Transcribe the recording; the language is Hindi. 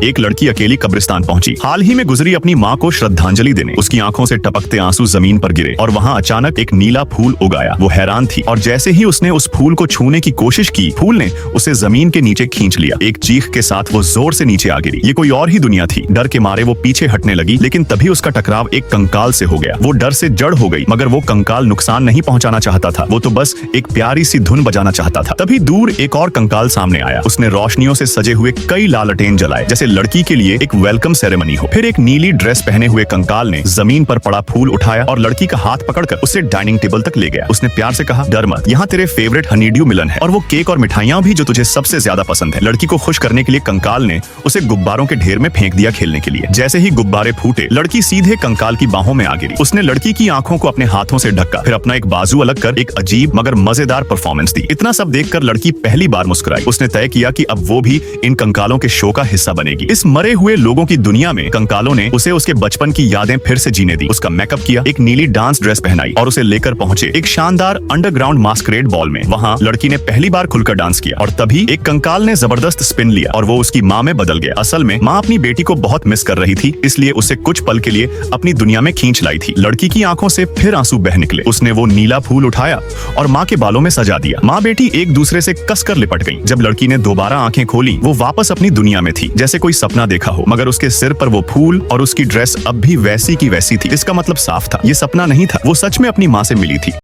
एक लड़की अकेली कब्रिस्तान पहुंची। हाल ही में गुजरी अपनी माँ को श्रद्धांजलि देने उसकी आंखों से टपकते आंसू जमीन पर गिरे और वहाँ अचानक एक नीला फूल उगाया। वो हैरान थी और जैसे ही उसने उस फूल को छूने की कोशिश की, फूल ने उसे जमीन के नीचे खींच लिया। एक चीख के साथ वो जोर से नीचे आ गिरी। ये कोई और ही दुनिया थी। डर के मारे वो पीछे हटने लगी, लेकिन तभी उसका टकराव एक कंकाल से हो गया। वो डर से जड़ हो गई, मगर वो कंकाल नुकसान नहीं पहुंचाना चाहता था। वो तो बस एक प्यारी सी धुन बजाना चाहता था। तभी दूर एक और कंकाल सामने आया। उसने रोशनियों से सजे हुए कई लालटेन जलाए, जैसे लड़की के लिए एक वेलकम सेरेमनी हो। फिर एक नीली ड्रेस पहने हुए कंकाल ने जमीन पर पड़ा फूल उठाया और लड़की का हाथ पकड़कर उसे डाइनिंग टेबल तक ले गया। उसने प्यार से कहा, डर मत, यहाँ तेरे फेवरेट हनीड्यू मिलन है और वो केक और मिठाइयाँ भी जो तुझे सबसे ज्यादा पसंद है। लड़की को खुश करने के लिए कंकाल ने उसे गुब्बारों के ढेर में फेंक दिया खेलने के लिए। जैसे ही गुब्बारे फूटे, लड़की सीधे कंकाल की बाहों में आ गिरी। उसने लड़की की आंखों को अपने हाथों से ढका, फिर अपना एक बाजू अलग कर एक अजीब मगर मजेदार परफॉर्मेंस दी। इतना सब देखकर लड़की पहली बार मुस्कुराई। उसने तय किया कि अब वो भी इन कंकालों के शो का हिस्सा बनेगी। इस मरे हुए लोगों की दुनिया में कंकालों ने उसे उसके बचपन की यादें फिर से जीने दी। उसका मेकअप किया, एक नीली डांस ड्रेस पहनाई और उसे लेकर पहुंचे एक शानदार अंडरग्राउंड मास्करेड बॉल में। वहां लड़की ने पहली बार खुलकर डांस किया और तभी एक कंकाल ने जबरदस्त स्पिन लिया और वो उसकी माँ में बदल गया। असल में माँ अपनी बेटी को बहुत मिस कर रही थी, इसलिए उसे कुछ पल के लिए अपनी दुनिया में खींच लाई थी। लड़की की आंखों से फिर आंसू बह निकले। उसने वो नीला फूल उठाया और माँ के बालों में सजा दिया। माँ बेटी एक दूसरे से कसकर लिपट गईं। जब लड़की ने दोबारा आंखें खोली, वो वापस अपनी दुनिया में थी, जैसे कोई सपना देखा हो, मगर उसके सिर पर वो फूल और उसकी ड्रेस अब भी वैसी की वैसी थी। इसका मतलब साफ था, ये सपना नहीं था, वो सच में अपनी माँ से मिली थी।